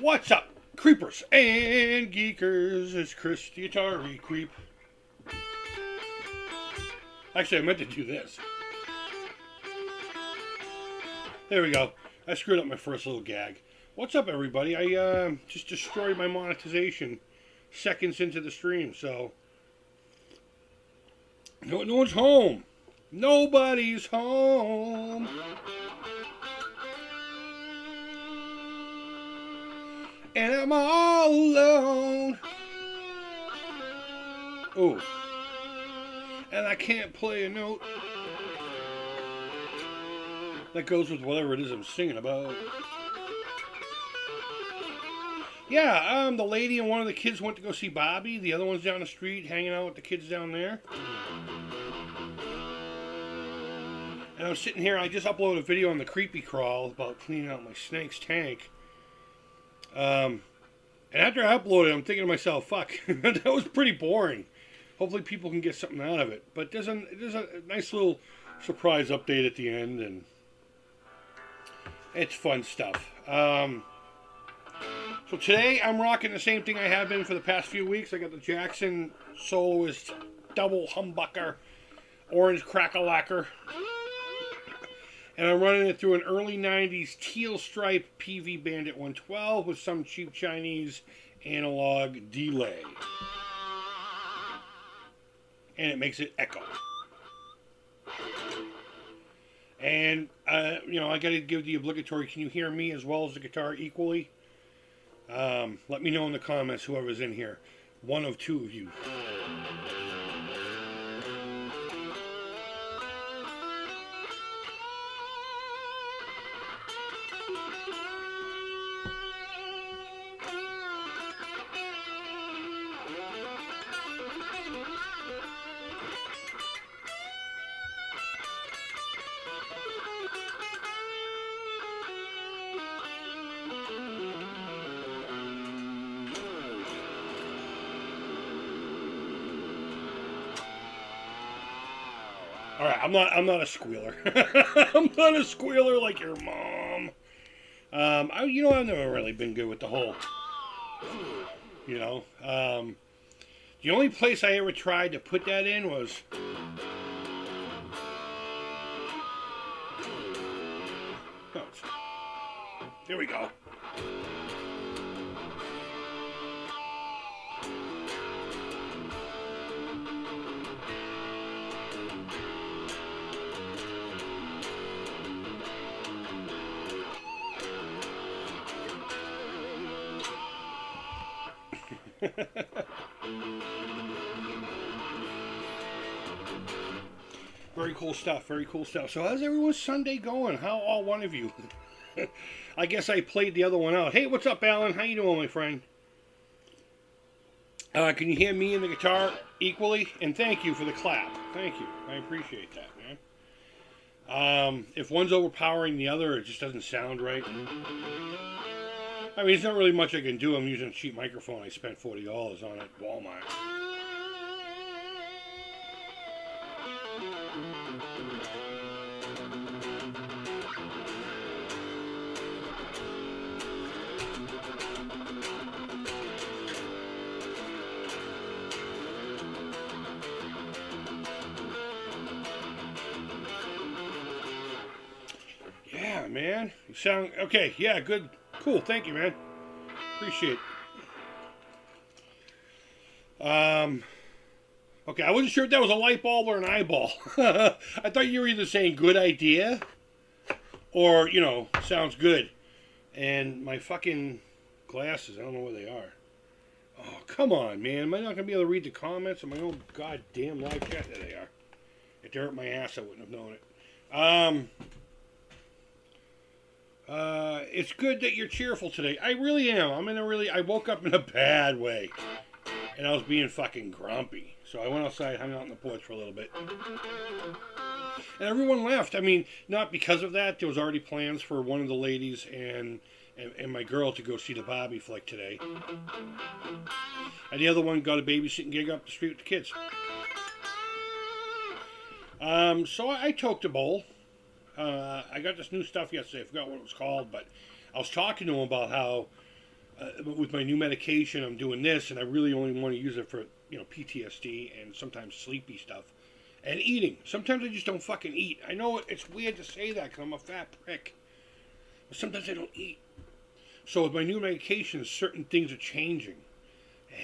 What's up, creepers and geekers? It's Chris the Atari Creep. Actually, I meant to do this. There we go. I screwed up my first little gag. What's up, everybody? I just destroyed my monetization seconds into the stream, so no one's home. Nobody's home. And I'm all alone. Oh. And I can't play a note that goes with whatever it is I'm singing about. Yeah, the lady and one of the kids went to go see Bobby. The other one's down the street hanging out with the kids down there. And I was sitting here, I just uploaded a video on the Creepy Crawl about cleaning out my snake's tank. And after I uploaded it, I'm thinking to myself, fuck, that was pretty boring. Hopefully people can get something out of it. But there's a nice little surprise update at the end, and it's fun stuff. So today I'm rocking the same thing I have been for the past few weeks. I got the Jackson Soloist Double Humbucker Orange Crack-a-Lacquer. And I'm running it through an early 90s teal stripe PV Bandit 112 with some cheap Chinese analog delay. And it makes it echo. And, I got to give the obligatory, can you hear me as well as the guitar equally? Let me know in the comments, whoever's in here. One of two of you. Alright, I'm not a squealer. I'm not a squealer like your mom. I've never really been good with the whole, the only place I ever tried to put that in was, there we go. Very cool stuff, very cool stuff. So how's everyone's Sunday going? How all one of you? I guess I played the other one out. Hey, what's up, Alan? How you doing, my friend? Can you hear me and the guitar equally? And thank you for the clap. Thank you. I appreciate that, man. If one's overpowering the other, it just doesn't sound right. I mean, there's not really much I can do. I'm using a cheap microphone I spent $40 on at Walmart. Yeah, man. You sound... Okay, yeah, good. Cool, thank you, man. Appreciate it. Okay, I wasn't sure if that was a light bulb or an eyeball. I thought you were either saying good idea or, sounds good. And my fucking glasses, I don't know where they are. Oh, come on, man. Am I not going to be able to read the comments on my own goddamn live chat? There they are. If they're at my ass, I wouldn't have known it. It's good that you're cheerful today. I really am. I woke up in a bad way. And I was being fucking grumpy. So I went outside, hung out on the porch for a little bit. And everyone left. I mean, not because of that. There was already plans for one of the ladies and my girl to go see the Barbie flick today. And the other one got a babysitting gig up the street with the kids. So I toked a bowl. I got this new stuff yesterday. I forgot what it was called, but I was talking to him about how with my new medication I'm doing this, and I really only want to use it for PTSD and sometimes sleepy stuff. And eating. Sometimes I just don't fucking eat. I know it's weird to say that because I'm a fat prick. But sometimes I don't eat. So with my new medications, certain things are changing.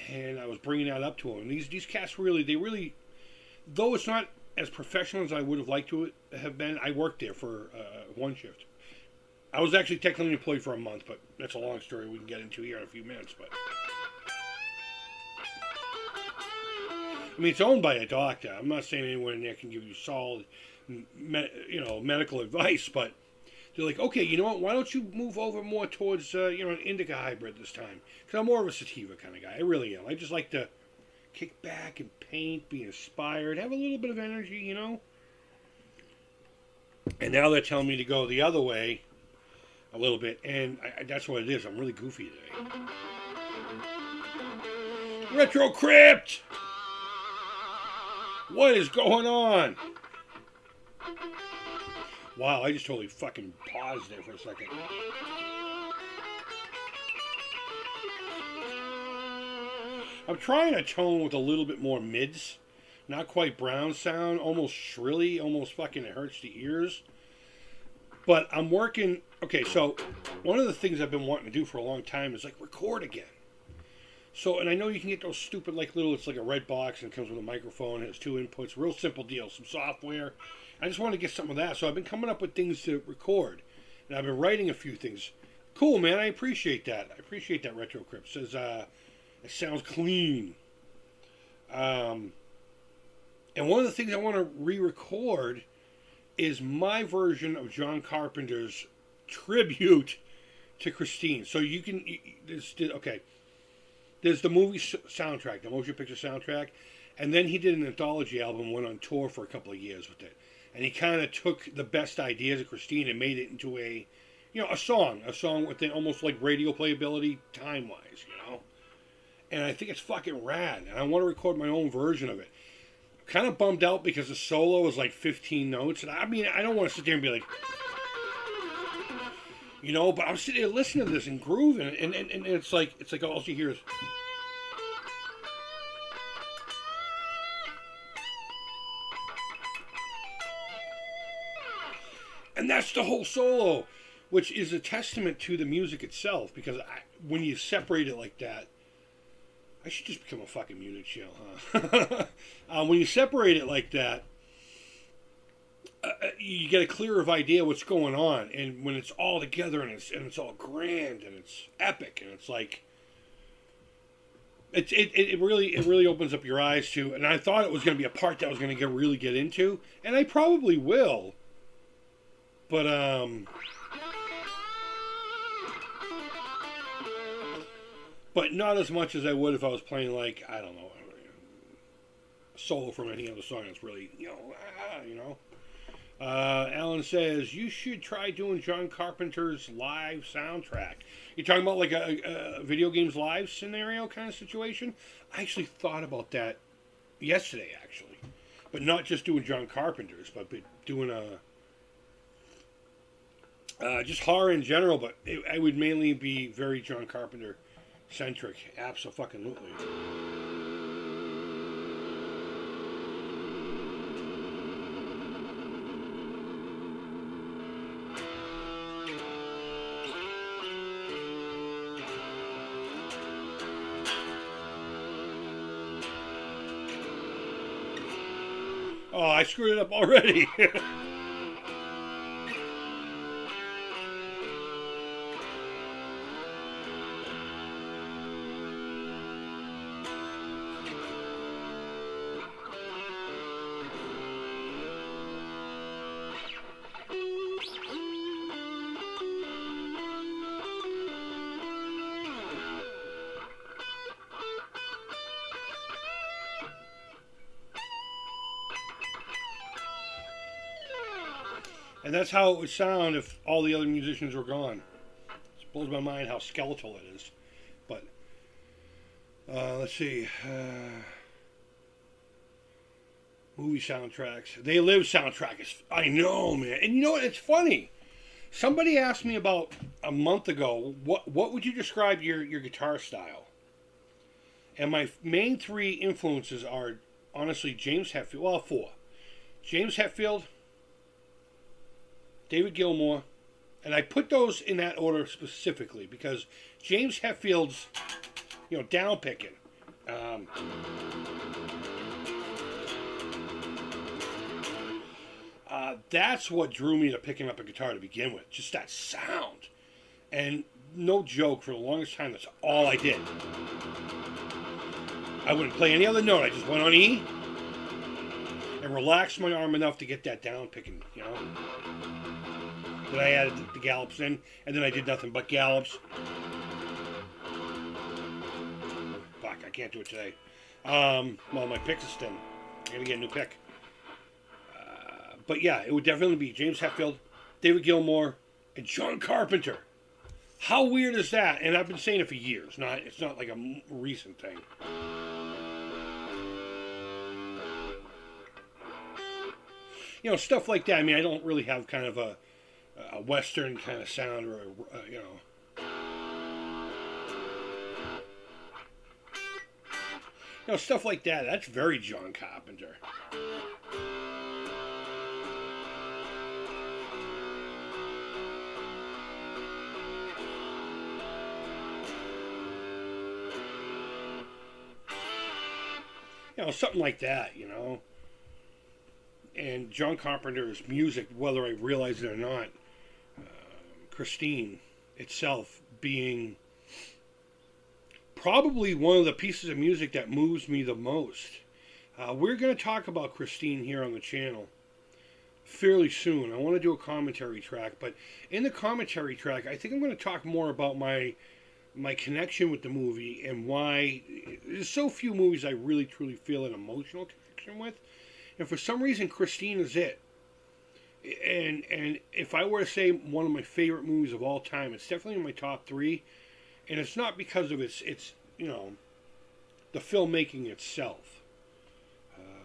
And I was bringing that up to them. And these cats really, though it's not as professional as I would have liked to have been, I worked there for one shift. I was actually technically employed for a month, but that's a long story we can get into here in a few minutes. But I mean, it's owned by a doctor. I'm not saying anyone in there can give you solid, medical advice, but they're like, okay, you know what? Why don't you move over more towards, an indica hybrid this time? Because I'm more of a sativa kind of guy. I really am. I just like to kick back and paint, be inspired, have a little bit of energy, And now they're telling me to go the other way a little bit, and that's what it is. I'm really goofy today. Retro Crypt! What is going on? Wow, I just totally fucking paused there for a second. I'm trying to tone with a little bit more mids. Not quite brown sound, almost shrilly, almost fucking it hurts the ears. But I'm working... Okay, so one of the things I've been wanting to do for a long time is record again. So, and I know you can get those stupid it's like a red box and it comes with a microphone, has 2 inputs, real simple deal, some software. I just want to get some of that. So I've been coming up with things to record. And I've been writing a few things. Cool, man, I appreciate that. I appreciate that, Retro Crypt. Says, it sounds clean. And one of the things I want to re-record is my version of John Carpenter's tribute to Christine. So you can... There's the movie soundtrack, the motion picture soundtrack, and then he did an anthology album, went on tour for a couple of years with it. And he kind of took the best ideas of Christine and made it into a song with almost like radio playability time-wise, And I think it's fucking rad, and I want to record my own version of it. I'm kind of bummed out because the solo is like 15 notes, and I mean, I don't want to sit there and be like... but I'm sitting there listening to this and grooving, and it's like all you hear is... And that's the whole solo, which is a testament to the music itself, because when you separate it like that, I should just become a fucking music channel, huh? When you separate it like that, you get a clearer idea what's going on, and when it's all together and it's all grand and it's epic and it's like it really opens up your eyes to. And I thought it was going to be a part that I was going to really get into, and I probably will, but not as much as I would if I was playing I don't know, a solo from any other song that's really Alan says, you should try doing John Carpenter's live soundtrack. You're talking about like a video games live scenario kind of situation? I actually thought about that yesterday, actually. But not just doing John Carpenter's, but doing just horror in general, but it would mainly be very John Carpenter centric. Abso-fucking-lutely. Oh, I screwed it up already. And that's how it would sound if all the other musicians were gone. It blows my mind how skeletal it is. But, let's see. Movie soundtracks. They Live soundtrack is, I know, man. And you know what? It's funny. Somebody asked me about a month ago, what would you describe your guitar style? And my main three influences are, honestly, James Hetfield. Well, four. James Hetfield, David Gilmour, and I put those in that order specifically because James Hetfield's, down picking. That's what drew me to picking up a guitar to begin with. Just that sound. And no joke, for the longest time, that's all I did. I wouldn't play any other note. I just went on E and relaxed my arm enough to get that down picking, Then I added the gallops in, and then I did nothing but gallops. Fuck, I can't do it today. Well, my pick is thin. I gotta get a new pick. But yeah, it would definitely be James Hetfield, David Gilmour, and John Carpenter. How weird is that? And I've been saying it for years. It's not like a recent thing. Stuff like that. I mean, I don't really have kind of a Western kind of sound or stuff like that. That's very John Carpenter. Something like that, And John Carpenter's music, whether I realize it or not, Christine itself being probably one of the pieces of music that moves me the most. We're going to talk about Christine here on the channel fairly soon. I want to do a commentary track, but in the commentary track, I think I'm going to talk more about my connection with the movie and why there's so few movies I really truly feel an emotional connection with, and for some reason Christine is it. And if I were to say one of my favorite movies of all time, it's definitely in my top three, and it's not because of its the filmmaking itself.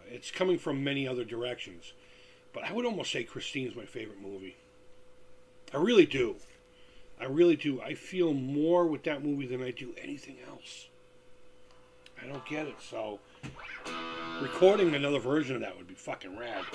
It's coming from many other directions, but I would almost say Christine's my favorite movie. I really do. I feel more with that movie than I do anything else. I don't get it, so recording another version of that would be fucking rad.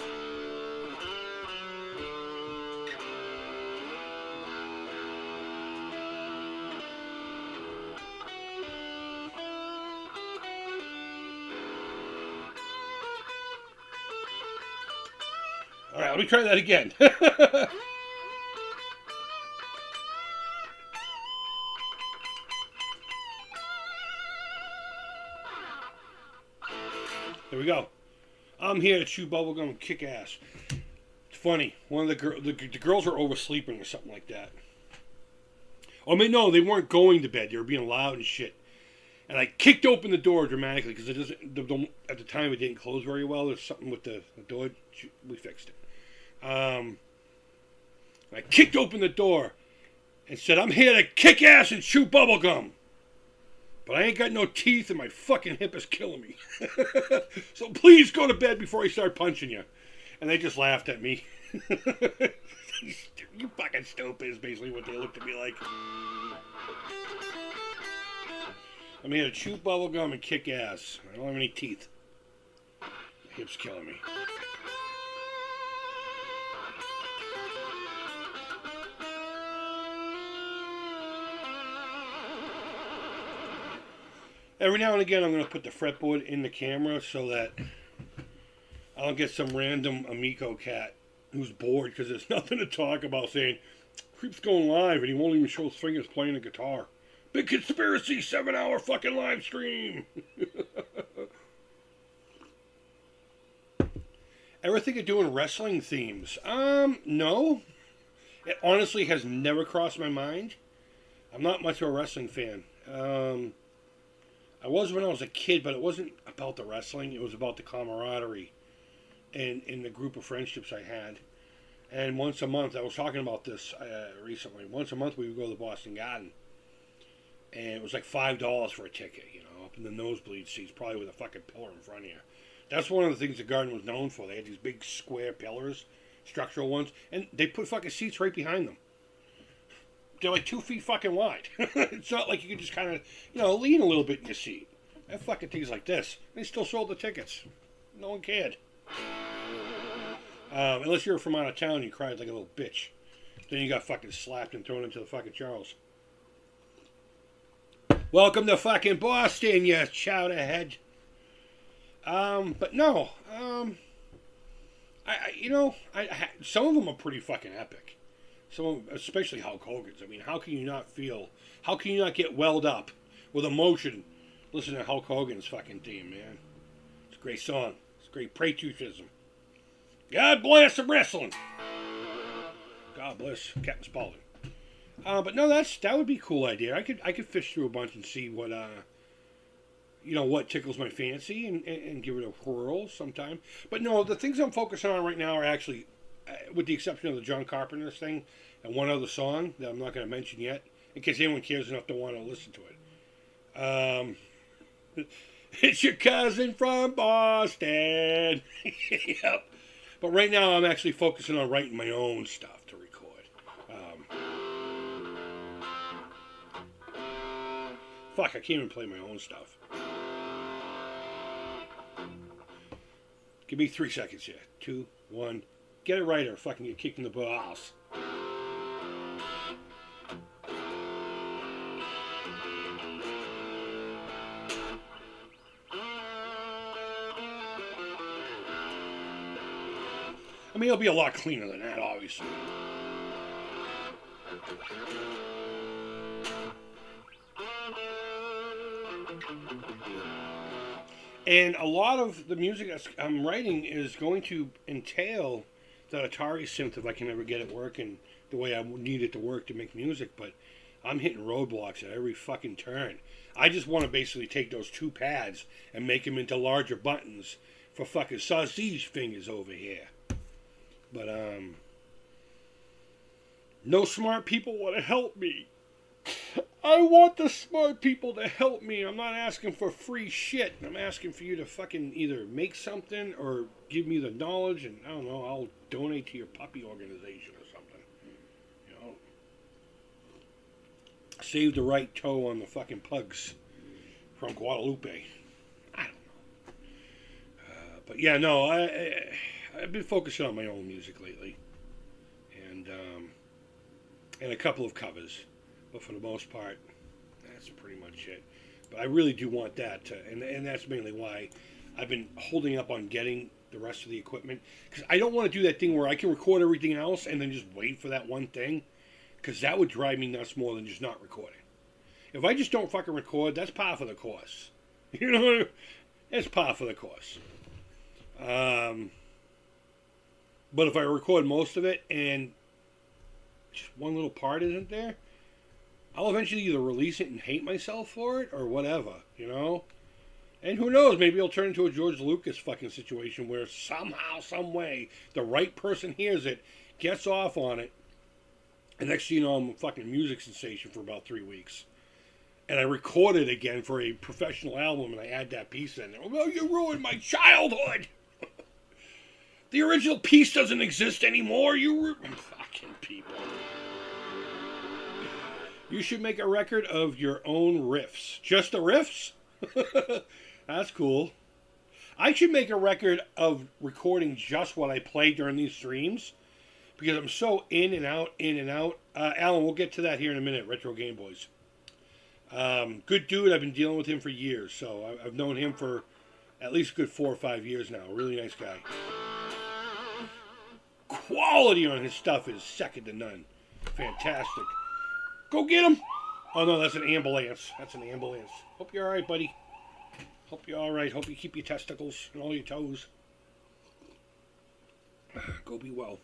Alright, let me try that again. There we go. I'm here to chew bubblegum and kick ass. It's funny. One of the girls were oversleeping or something like that. I mean, no, they weren't going to bed. They were being loud and shit. And I kicked open the door dramatically because at the time it didn't close very well. There's something with the door. We fixed it. I kicked open the door and said, "I'm here to kick ass and chew bubblegum. But I ain't got no teeth and my fucking hip is killing me. So please go to bed before I start punching you." And they just laughed at me. You fucking stupid is basically what they looked at me like. I'm here to chew bubblegum and kick ass. I don't have any teeth. My hip's killing me. Every now and again, I'm going to put the fretboard in the camera so that I don't get some random Amico cat who's bored because there's nothing to talk about saying, "Creep's going live and he won't even show his fingers playing the guitar. Big conspiracy, 7-hour fucking live stream." Ever think of doing wrestling themes? No. It honestly has never crossed my mind. I'm not much of a wrestling fan. I was when I was a kid, but it wasn't about the wrestling. It was about the camaraderie and the group of friendships I had. And once a month, I was talking about this recently. Once a month, we would go to the Boston Garden, and it was like $5 for a ticket. You know, up in the nosebleed seats, probably with a fucking pillar in front of you. That's one of the things the Garden was known for. They had these big square pillars, structural ones, and they put fucking seats right behind them. They're like 2 feet fucking wide. It's not like you can just kind of, lean a little bit in your seat. That fucking thing's like this. They still sold the tickets. No one cared. Unless you were from out of town and you cried like a little bitch. Then you got fucking slapped and thrown into the fucking Charles. Welcome to fucking Boston, you chowderhead. But no. Some of them are pretty fucking epic. Some of them, especially Hulk Hogan's. I mean, how can you not get welled up with emotion listening to Hulk Hogan's fucking theme, man? It's a great song. It's great patriotism. God bless the wrestling. God bless Captain Spaulding. But no, that would be a cool idea. I could fish through a bunch and see what what tickles my fancy and give it a whirl sometime. But no, the things I'm focusing on right now are actually, with the exception of the John Carpenter's thing and one other song that I'm not going to mention yet, in case anyone cares enough to want to listen to it. It's your cousin from Boston. Yep. But right now I'm actually focusing on writing my own stuff to record. Fuck, I can't even play my own stuff. Give me 3 seconds here. 2, 1. Get it right or fucking get kicked in the balls. I mean, it'll be a lot cleaner than that, obviously. And a lot of the music I'm writing is going to entail that Atari synth if I can ever get it working the way I need it to work to make music. But I'm hitting roadblocks at every fucking turn. I just want to basically take those 2 pads and make them into larger buttons for fucking sausage fingers over here. But, no smart people want to help me. I want the smart people to help me. I'm not asking for free shit. I'm asking for you to fucking either make something or give me the knowledge and, I don't know, I'll donate to your puppy organization or something. Save the right toe on the fucking pugs from Guadalupe. I don't know. But yeah, no, I've been focusing on my own music lately, and a couple of covers, but for the most part, that's pretty much it. But I really do want that, and that's mainly why I've been holding up on getting the rest of the equipment, because I don't want to do that thing where I can record everything else and then just wait for that one thing, because that would drive me nuts more than just not recording. If I just don't fucking record, that's par for the course. You know, that's par for the course. But if I record most of it and just one little part isn't there, I'll eventually either release it and hate myself for it or whatever, And who knows, maybe it'll turn into a George Lucas fucking situation where somehow, some way, the right person hears it, gets off on it, and next thing you know, I'm a fucking music sensation for about 3 weeks. And I record it again for a professional album and I add that piece in there. Oh, you ruined my childhood! The original piece doesn't exist anymore. Fucking people. You should make a record of your own riffs. Just the riffs? That's cool. I should make a record of recording just what I play during these streams. Because I'm so in and out. Alan, we'll get to that here in a minute. Retro Game Boys. Good dude. I've been dealing with him for years. So I've known him for at least a good 4 or 5 years now. Really nice guy. Quality on his stuff is second to none. Fantastic. Go get him. Oh no, that's an ambulance. Hope you're alright, buddy. Hope you're alright. Hope you keep your testicles and all your toes. Go be well.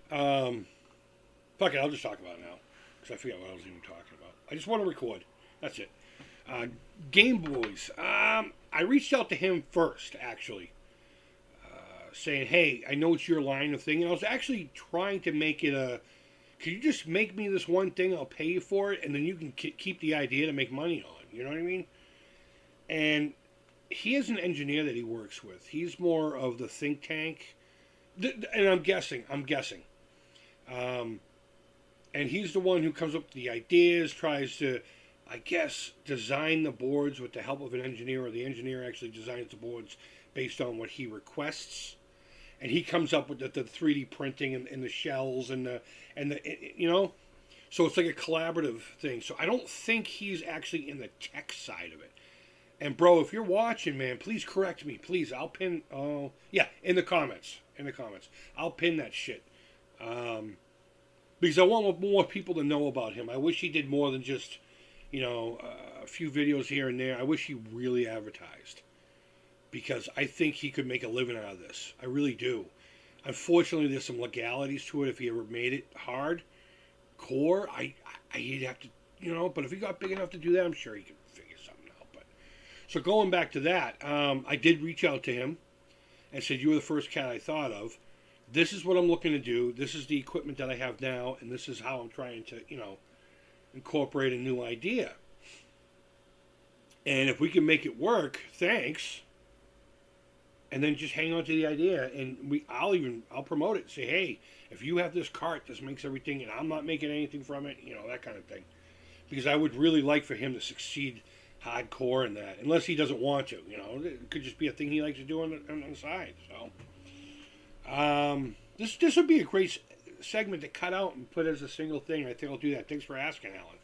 Fuck it, I'll just talk about it now. Because I forget what I was even talking about. I just want to record. That's it. Game Boys. I reached out to him first, actually. saying, hey, I know it's your line of thing. And I was actually trying to make it a, could you just make me this one thing? I'll pay you for it. And then you can keep the idea to make money on. You know what I mean? And he has an engineer that he works with. He's more of the think tank. And I'm guessing. And he's the one who comes up with the ideas, tries to, I guess, design the boards with the help of an engineer, or the engineer actually designs the boards based on what he requests. And he comes up with the 3D printing and the shells and the you know, so it's like a collaborative thing. So I don't think he's actually in the tech side of it. And bro, if you're watching, man, please correct me, please. I'll pin. Oh yeah, in the comments. I'll pin that shit. Because I want more people to know about him. I wish he did more than just, you know, a few videos here and there. I wish he really advertised, because I think he could make a living out of this. I really do. Unfortunately, there's some legalities to it. If he ever made it hardcore, he'd have to, you know. But if he got big enough to do that, I'm sure he could figure something out. But so going back to that, I did reach out to him and said, "You were the first cat I thought of. This is what I'm looking to do. This is the equipment that I have now, and this is how I'm trying to, you know, incorporate a new idea. And if we can make it work, thanks. And then just hang on to the idea, and I'll promote it. Say, hey, if you have this cart, this makes everything, and I'm not making anything from it, you know, that kind of thing. Because I would really like for him to succeed hardcore in that, unless he doesn't want to, you know. It could just be a thing he likes to do on the side, so. This would be a great segment to cut out and put as a single thing. I think I'll do that. Thanks for asking, Alan.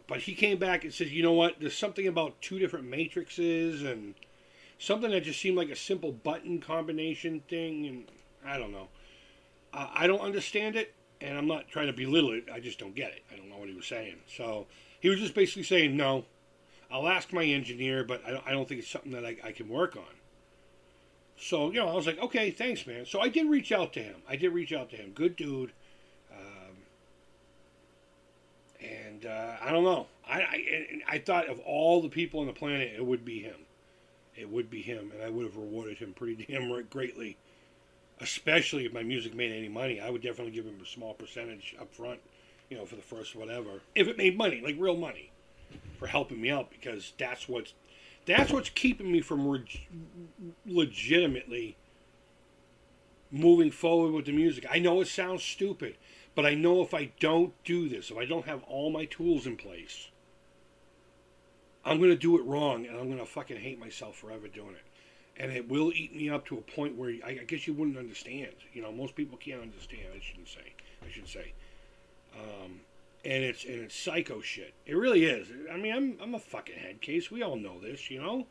But he came back and says, you know what? There's something about 2 different matrices and something that just seemed like a simple button combination thing. And I don't know. I don't understand it, and I'm not trying to belittle it. I just don't get it. I don't know what he was saying. So he was just basically saying, no, I'll ask my engineer, but I don't think it's something that I can work on. So, you know, I was like, okay, thanks, man. So I did reach out to him. Good dude. I don't know. I thought of all the people on the planet, it would be him. And I would have rewarded him pretty damn greatly. Especially if my music made any money. I would definitely give him a small percentage up front, you know, for the first whatever. If it made money, like real money, for helping me out, because that's what's keeping me from legitimately moving forward with the music. I know it sounds stupid, but I know if I don't do this, if I don't have all my tools in place, I'm going to do it wrong, and I'm going to fucking hate myself forever doing it. And it will eat me up to a point where I guess you wouldn't understand. You know, most people can't understand, I should say. And it's psycho shit. It really is. I mean, I'm a fucking head case. We all know this, you know?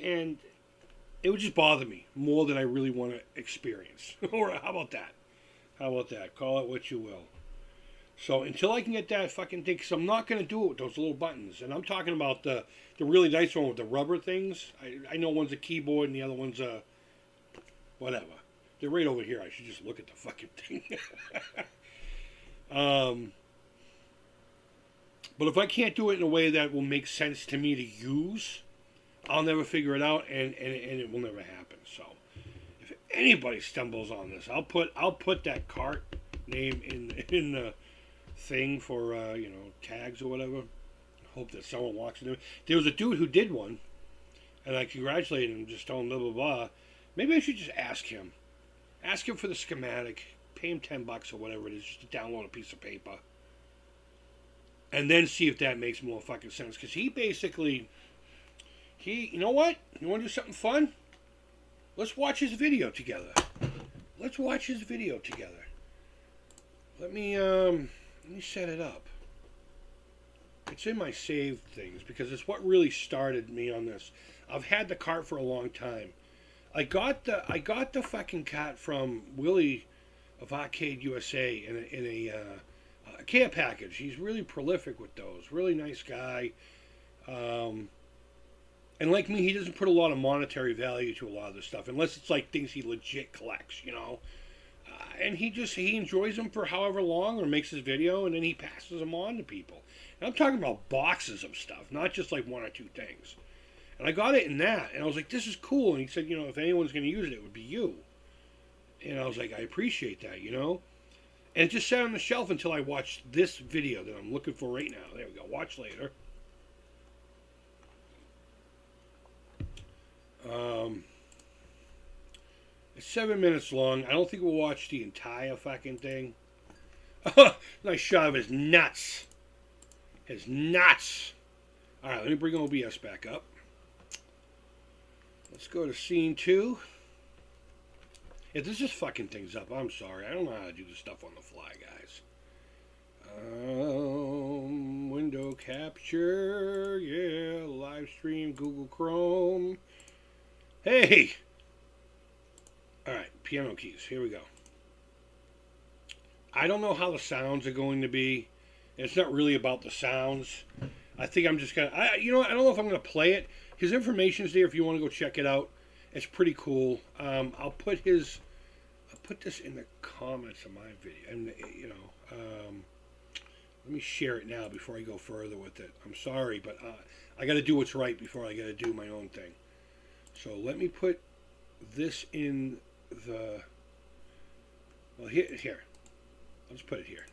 And it would just bother me more than I really want to experience. Or how about that? Call it what you will. So until I can get that fucking thing, because I'm not going to do it with those little buttons. And I'm talking about the really nice one with the rubber things. I know one's a keyboard and the other one's a whatever. They're right over here. I should just look at the fucking thing. But if I can't do it in a way that will make sense to me to use, I'll never figure it out, and it will never happen. So if anybody stumbles on this, I'll put that cart name in the thing for tags or whatever. Hope that someone walks into it. There was a dude who did one, and I congratulated him, just told him blah blah blah. Maybe I should just ask him for the schematic, pay him $10 or whatever it is, just to download a piece of paper, and then see if that makes more fucking sense. Because you know what? You want to do something fun? Let's watch his video together. Let me set it up. It's in my saved things because it's what really started me on this. I've had the cart for a long time. I got the fucking cart from Willie of Arcade USA in a care package. He's really prolific with those. Really nice guy. And like me, he doesn't put a lot of monetary value to a lot of this stuff, unless it's like things he legit collects, you know. And he enjoys them for however long, or makes his video, and then he passes them on to people. And I'm talking about boxes of stuff, not just like 1 or 2 things. And I got it in that. And I was like, this is cool. And he said, if anyone's going to use it, it would be you. And I was like, I appreciate that, And it just sat on the shelf until I watched this video that I'm looking for right now. There we go. Watch later. It's 7 minutes long. I don't think we'll watch the entire fucking thing. Nice shot of his nuts. His nuts. All right, let me bring OBS back up. Let's go to scene 2. If this just fucking things up, I'm sorry. I don't know how to do this stuff on the fly, guys. Window capture. Yeah, live stream, Google Chrome. Hey! Alright, piano keys. Here we go. I don't know how the sounds are going to be. It's not really about the sounds. I think I'm just going to... I don't know if I'm going to play it. His information's there if you want to go check it out. It's pretty cool. I'll put this in the comments of my video. And, let me share it now before I go further with it. I'm sorry, but I got to do what's right before I got to do my own thing. So let me put this in the... Well, here. I'll just put it here.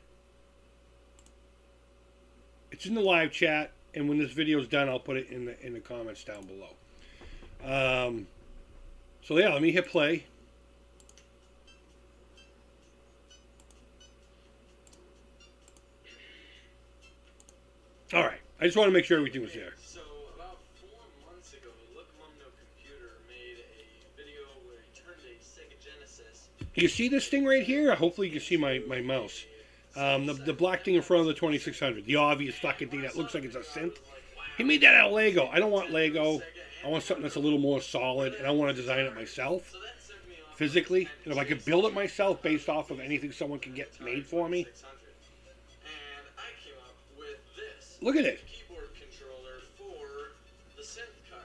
It's in the live chat, and when this video is done, I'll put it in the comments down below. So yeah, let me hit play. All right, I just want to make sure everything was there. So about 4 months ago, Locomondo Computer made a video where he turned a Sega Genesis. You see this thing right here? Hopefully you can see my mouse. The black thing in front of the 2600. The obvious fucking thing that looks like it's a synth. He made that out of Lego. I don't want Lego. I want something that's a little more solid, and I want to design it myself, physically. And if I could build it myself based off of anything someone can get made for me. Look at it. Keyboard controller for the synth card.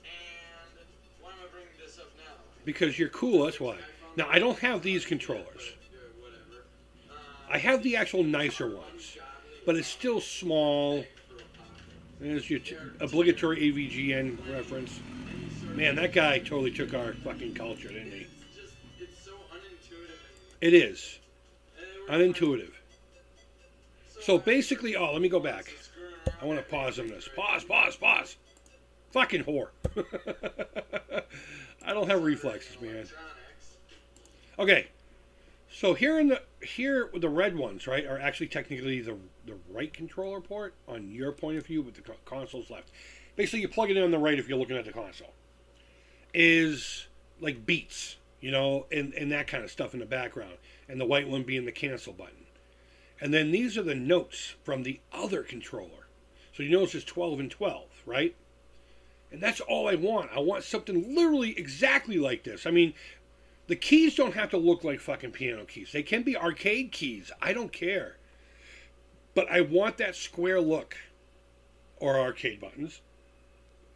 And why am I bringing this up now? Because you're cool, that's why. Now, I don't have these controllers. I have the actual nicer ones. But it's still small. There's your obligatory AVGN reference. Man, that guy totally took our fucking culture, didn't he? It's so unintuitive. It is. Unintuitive. So basically, let me go back. I want to pause on this. Pause. Fucking whore. I don't have reflexes, man. Okay. So here the red ones, right, are actually technically the right controller port on your point of view, but the console's left. Basically, you plug it in on the right if you're looking at the console. Is like beats, and that kind of stuff in the background. And the white one being the cancel button. And then these are the notes from the other controller. So you notice it's 12 and 12, right? And that's all I want. I want something literally exactly like this. I mean, the keys don't have to look like fucking piano keys. They can be arcade keys. I don't care. But I want that square look. Or arcade buttons.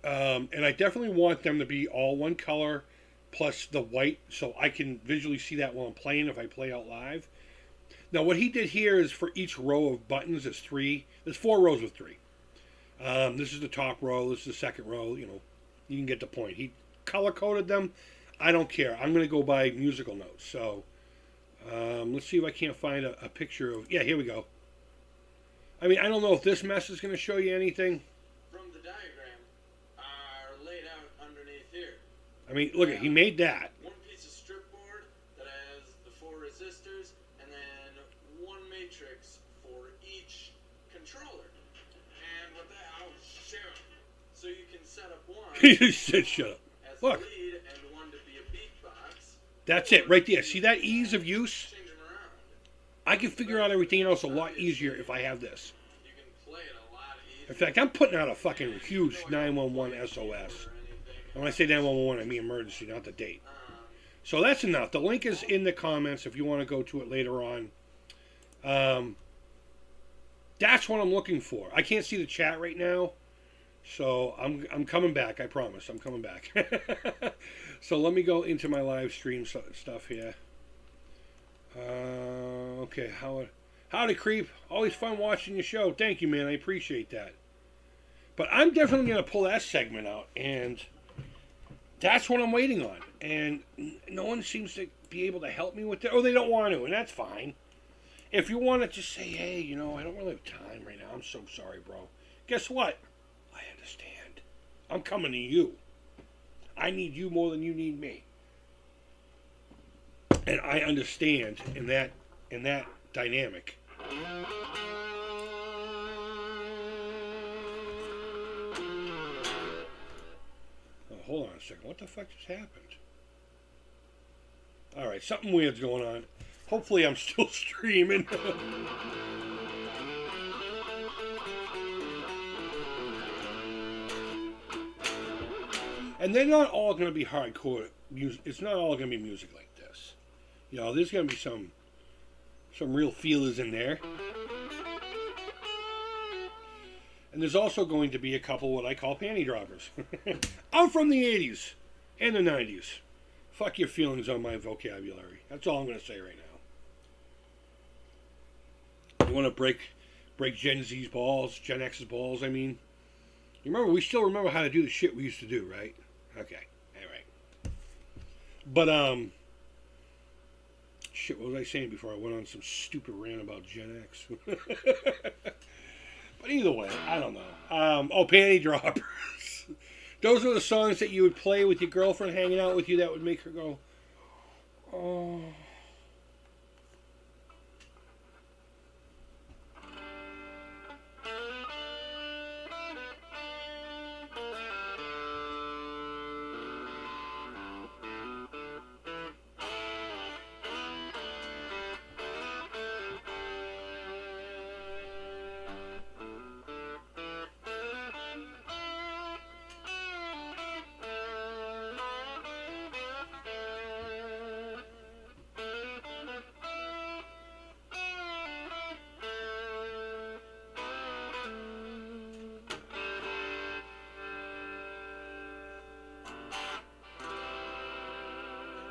And I definitely want them to be all one color plus the white so I can visually see that while I'm playing if I play out live. Now, what he did here is for each row of buttons, there's 4 rows of 3. This is the top row. This is the second row. You can get the point. He color-coded them. I don't care. I'm going to go by musical notes. So, let's see if I can't find a picture of... Yeah, here we go. I mean, I don't know if this mess is going to show you anything. From the diagram are laid out underneath here. I mean, look, he made that. One piece of strip board that has the 4 resistors, and then one matrix for each controller. And with that, shut up. So you can set up one. He said, "Shut up." As Look. the lead and one to be a beatbox. That's it, right there. See that ease of use? Change them around. I can figure out everything else a lot easier if I have this. You can play it a lot easier. In fact, I'm putting out a fucking huge 911 SOS. And when I say 911, I mean emergency, not the date. So that's enough. The link is in the comments if you want to go to it later on. That's what I'm looking for. I can't see the chat right now. So I'm coming back. I promise. I'm coming back. So let me go into my live stream stuff here. Okay. Howdy Creep. Always fun watching your show. Thank you, man. I appreciate that. But I'm definitely going to pull that segment out, and that's what I'm waiting on. And no one seems to be able to help me with that, or they don't want to, and that's fine. If you want to just say, hey, I don't really have time right now. I'm so sorry, bro. Guess what? I understand. I'm coming to you. I need you more than you need me. And I understand in that dynamic. Oh, hold on a second. What the fuck just happened? Alright, something weird's going on. Hopefully I'm still streaming. And they're not all going to be hardcore music. It's not all going to be music like this. There's going to be some real feelers in there. And there's also going to be a couple what I call panty droppers. I'm from the 80s and the 90s. Fuck your feelings on my vocabulary. That's all I'm going to say right now. You want to break Gen Z's balls, Gen X's balls, I mean. We still remember how to do the shit we used to do, right? Okay, alright. But, shit, what was I saying before I went on some stupid rant about Gen X? But either way, I don't know. Panty droppers. Those are the songs that you would play with your girlfriend hanging out with you that would make her go, oh.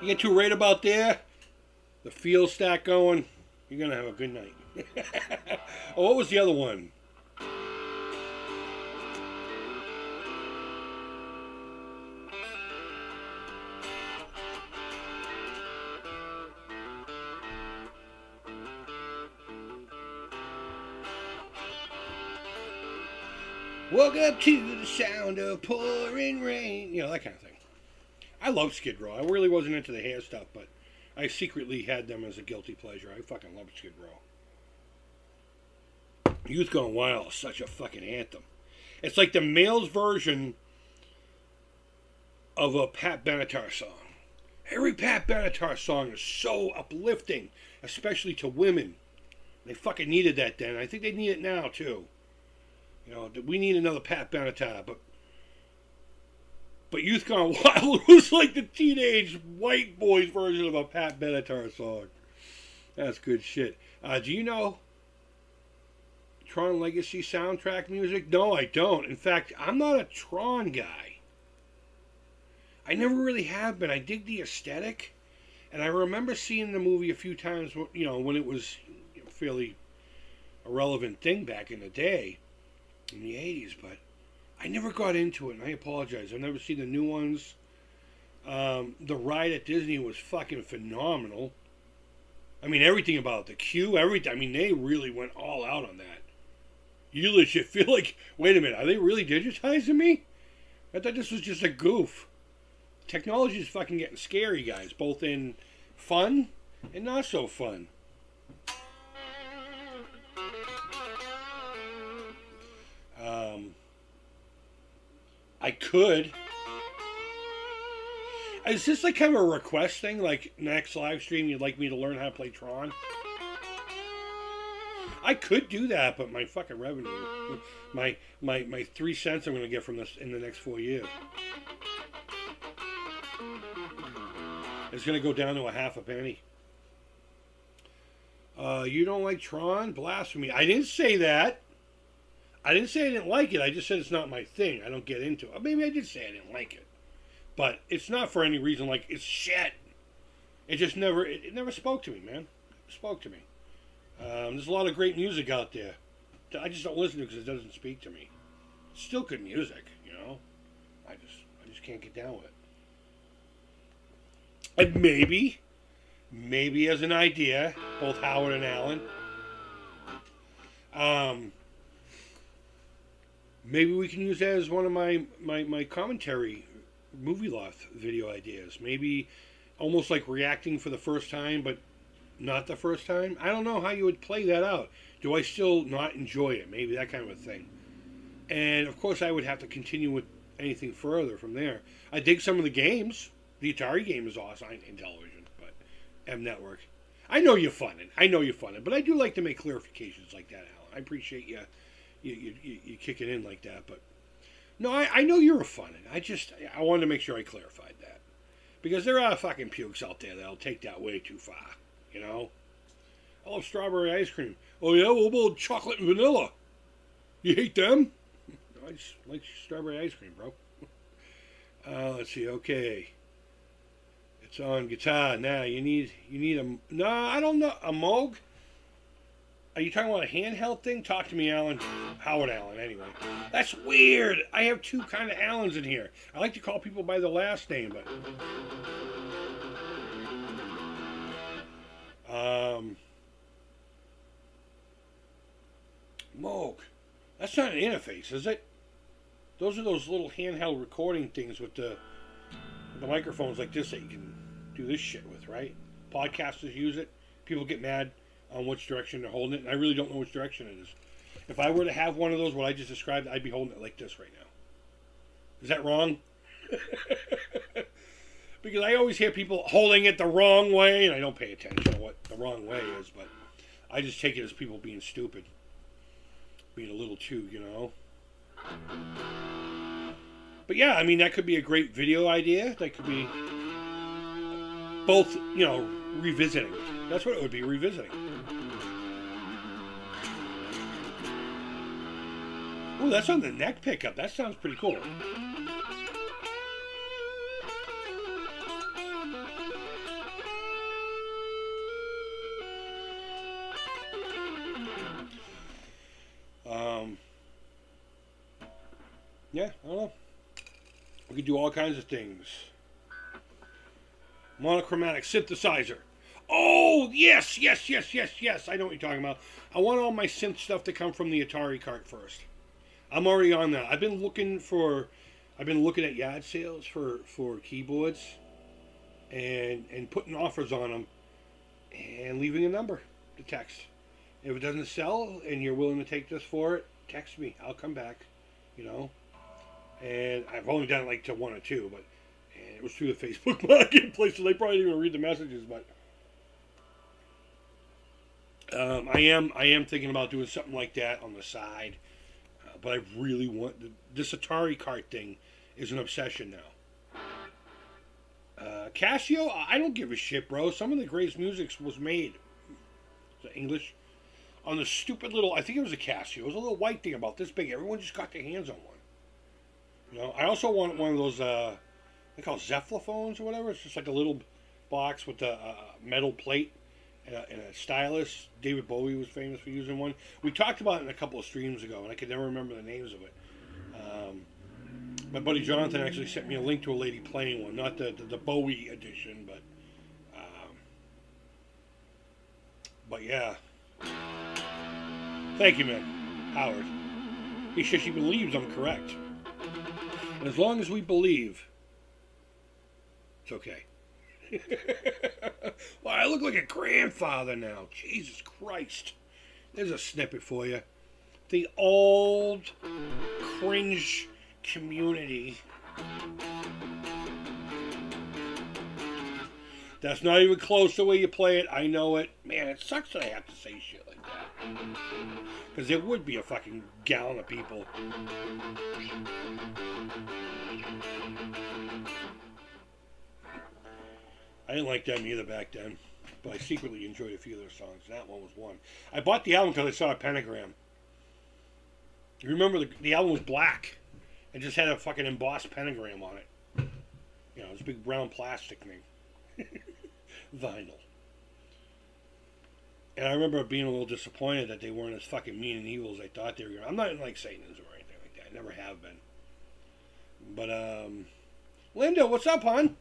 You get two right about there, the feel stack going, you're going to have a good night. Oh, what was the other one? Woke up to the sound of pouring rain. That kind of thing. I love Skid Row. I really wasn't into the hair stuff, but I secretly had them as a guilty pleasure. I fucking love Skid Row. Youth Gone Wild is such a fucking anthem. It's like the male's version of a Pat Benatar song. Every Pat Benatar song is so uplifting, especially to women. They fucking needed that then. I think they need it now, too. We need another Pat Benatar, but Youth Gone Wild was like the teenage white boys version of a Pat Benatar song. That's good shit. Do you know Tron Legacy soundtrack music? No, I don't. In fact, I'm not a Tron guy. I never really have been. I dig the aesthetic, and I remember seeing the movie a few times, when it was a fairly irrelevant thing back in the day, in the 80s, but I never got into it, and I apologize. I've never seen the new ones. The ride at Disney was fucking phenomenal. I mean, everything about it. The queue, everything. I mean, they really went all out on that. You legit feel like, wait a minute, are they really digitizing me? I thought this was just a goof. Technology is fucking getting scary, guys, both in fun and not so fun. I could. Is this like kind of a request thing? Like next live stream, you'd like me to learn how to play Tron? I could do that, but my fucking revenue, my 3 cents I'm going to get from this in the next 4 years, it's going to go down to a half a penny. You don't like Tron? Blasphemy. I didn't say that. I didn't say I didn't like it. I just said it's not my thing. I don't get into it. Maybe I did say I didn't like it. But it's not for any reason like it's shit. It just never, it never spoke to me, man. It spoke to me. There's a lot of great music out there. I just don't listen to it because it doesn't speak to me. Still good music, you know. I just can't get down with it. And maybe as an idea, both Howard and Alan, um, maybe we can use that as one of my commentary movie loft video ideas. Maybe almost like reacting for the first time, but not the first time. I don't know how you would play that out. Do I still not enjoy it? Maybe that kind of a thing. And of course, I would have to continue with anything further from there. I dig some of the games. The Atari game is awesome in television, but M Network. I know you're funning. But I do like to make clarifications like that, Alan. I appreciate you kicking in like that. But no, I know you're a funning. I wanted to make sure I clarified that because there are fucking pukes out there that'll take that way too far. You know. I love strawberry ice cream. Oh yeah, what about chocolate and vanilla? You hate them? I just like strawberry ice cream, bro. Let's see. Okay, it's on guitar now. You need a no. I don't know a Moog. Are you talking about a handheld thing? Talk to me, Alan. Howard Allen. Anyway, that's weird. I have two kind of Allens in here. I like to call people by the last name, but Moog. That's not an interface, is it? Those are those little handheld recording things with the microphones like this that you can do this shit with, right? Podcasters use it. People get mad on which direction they're holding it, and I really don't know which direction it is. If I were to have one of those, what I just described, I'd be holding it like this right now. Is that wrong? Because I always hear people holding it the wrong way, and I don't pay attention to what the wrong way is, but I just take it as people being stupid. Being a little too, you know. But yeah, I mean, that could be a great video idea. That could be both, you know, revisiting. That's what it would be, revisiting. Oh, that's on the neck pickup. That sounds pretty cool. Yeah, I don't know. We could do all kinds of things. Monochromatic synthesizer. Oh, yes. I know what you're talking about. I want all my synth stuff to come from the Atari cart first. I'm already on that. I've been looking at yard sales for keyboards and putting offers on them and leaving a number to text. If it doesn't sell and you're willing to take this for it, text me. I'll come back, you know. And I've only done it like to one or two, but and it was through the Facebook Marketplace, so they probably didn't even read the messages. But I am thinking about doing something like that on the side. But I really want this Atari cart thing is an obsession now. Casio, I don't give a shit, bro. Some of the greatest music was made. Is that English? On the stupid little, I think it was a Casio. It was a little white thing about this big. Everyone just got their hands on one. You know, I also want one of those, they call Zephylophones or whatever. It's just like a little box with a metal plate and a stylus. David Bowie was famous for using one. We talked about it in a couple of streams ago, and I could never remember the names of it. My buddy Jonathan actually sent me a link to a lady playing one, not the Bowie edition, but yeah. Thank you, man. Howard. He says she believes I'm correct. And as long as we believe, it's okay. Well, I look like a grandfather now. Jesus Christ. There's a snippet for you. The old cringe community. That's not even close to the way you play it. I know it. Man, it sucks that I have to say shit like that. Because there would be a fucking gallon of people. I didn't like them either back then. But I secretly enjoyed a few of their songs. That one was one. I bought the album because I saw a pentagram. You remember the album was black. It just had a fucking embossed pentagram on it. You know, it was a big brown plastic thing. Vinyl. And I remember being a little disappointed that they weren't as fucking mean and evil as I thought they were. I'm not like Satanism or anything like that. Never have been. But, Linda, what's up, hon?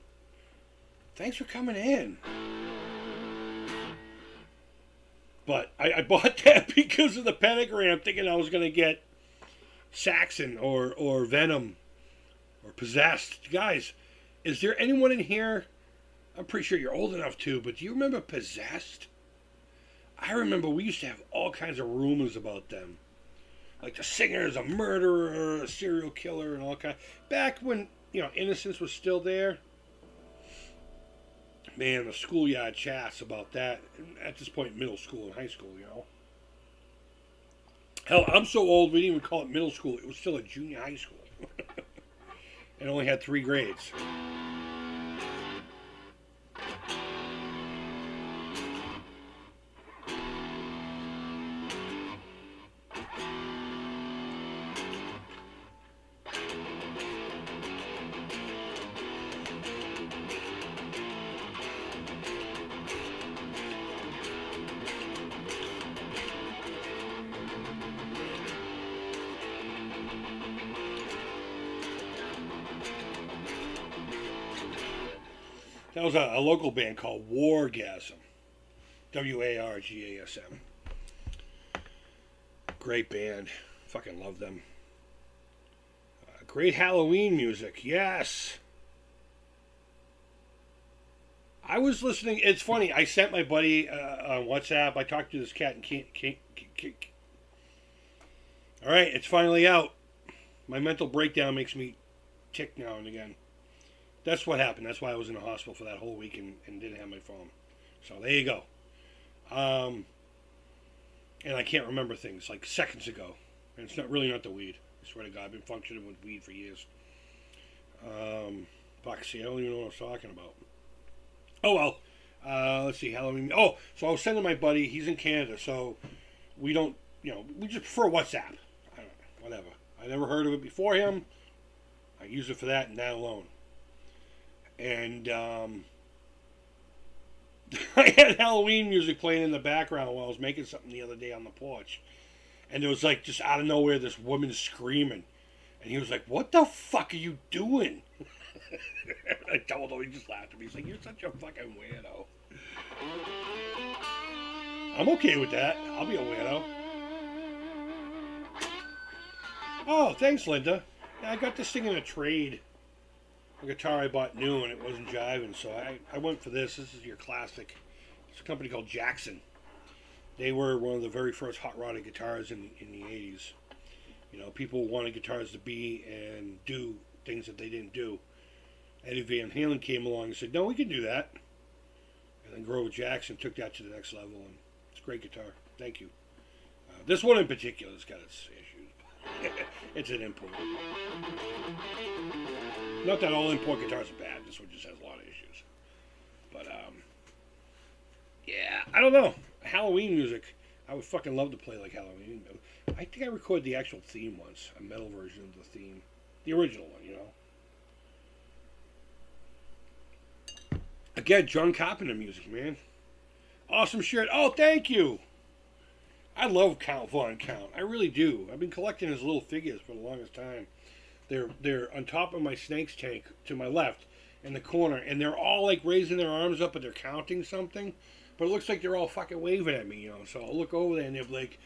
Thanks for coming in. But I bought that because of the pentagram, thinking I was going to get Saxon or Venom or Possessed. Guys, is there anyone in here? I'm pretty sure you're old enough to, but do you remember Possessed? I remember we used to have all kinds of rumors about them. Like the singer is a murderer, a serial killer, and all kinds. Back when, innocence was still there. Man, the schoolyard chats about that. At this point, middle school and high school, Hell, I'm so old we didn't even call it middle school. It was still a junior high school. It only had 3 grades. That was a local band called Wargasm. Wargasm. Great band. Fucking love them. Great Halloween music. Yes. I was listening. It's funny. I sent my buddy on WhatsApp. I talked to this cat and can't. All right, it's finally out. My mental breakdown makes me tick now and again. That's what happened. That's why I was in the hospital for that whole week and didn't have my phone. So there you go. And I can't remember things like seconds ago. And it's not the weed. I swear to God, I've been functioning with weed for years. Fuck, see, I don't even know what I was talking about. Oh, well. Let's see, Halloween. Oh, so I was sending my buddy. He's in Canada, so we don't, we just prefer WhatsApp. I don't know, whatever. I never heard of it before him. I use it for that and that alone. And I had Halloween music playing in the background while I was making something the other day on the porch. And there was like just out of nowhere this woman screaming. And he was like, "What the fuck are you doing?" I told him, he just laughed at me. He's like, "You're such a fucking weirdo." I'm okay with that. I'll be a weirdo. Oh, thanks, Linda. Yeah, I got this thing in a trade. A guitar I bought new and it wasn't jiving, so I went for this. This is your classic. It's a company called Jackson. They were one of the very first hot rodded guitars in the 80s. People wanted guitars to be and do things that they didn't do. Eddie Van Halen came along and said, "No, we can do that." And then Grover Jackson took that to the next level, and it's a great guitar. Thank you. This one in particular has got its issues. It's an import. Not that all import guitars are bad. This one just has a lot of issues. But, yeah, I don't know. Halloween music. I would fucking love to play like Halloween. I think I recorded the actual theme once. A metal version of the theme. The original one, Again, John Carpenter music, man. Awesome shirt. Oh, thank you. I love Count Von Count. I really do. I've been collecting his little figures for the longest time. They're on top of my snake's tank to my left in the corner, and they're all like raising their arms up, but they're counting something. But it looks like they're all fucking waving at me, So I'll look over there, and they're like,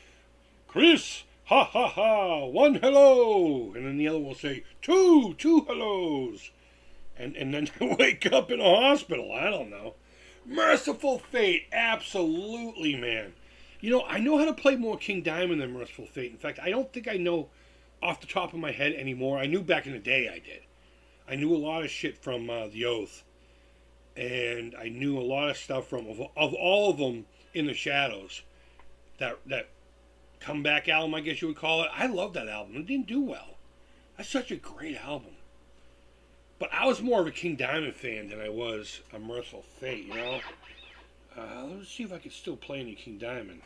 "Chris, ha ha ha, 1 hello," and then the other will say, two hellos, and then I wake up in a hospital. I don't know. Merciful Fate, absolutely, man. I know how to play more King Diamond than Merciful Fate. In fact, I don't think I know off the top of my head anymore. I knew back in the day I did. I knew a lot of shit from The Oath. And I knew a lot of stuff from, of all of them, In the Shadows. That comeback album, I guess you would call it. I love that album. It didn't do well. That's such a great album. But I was more of a King Diamond fan than I was a Merciful Fate, Let's see if I can still play any King Diamond.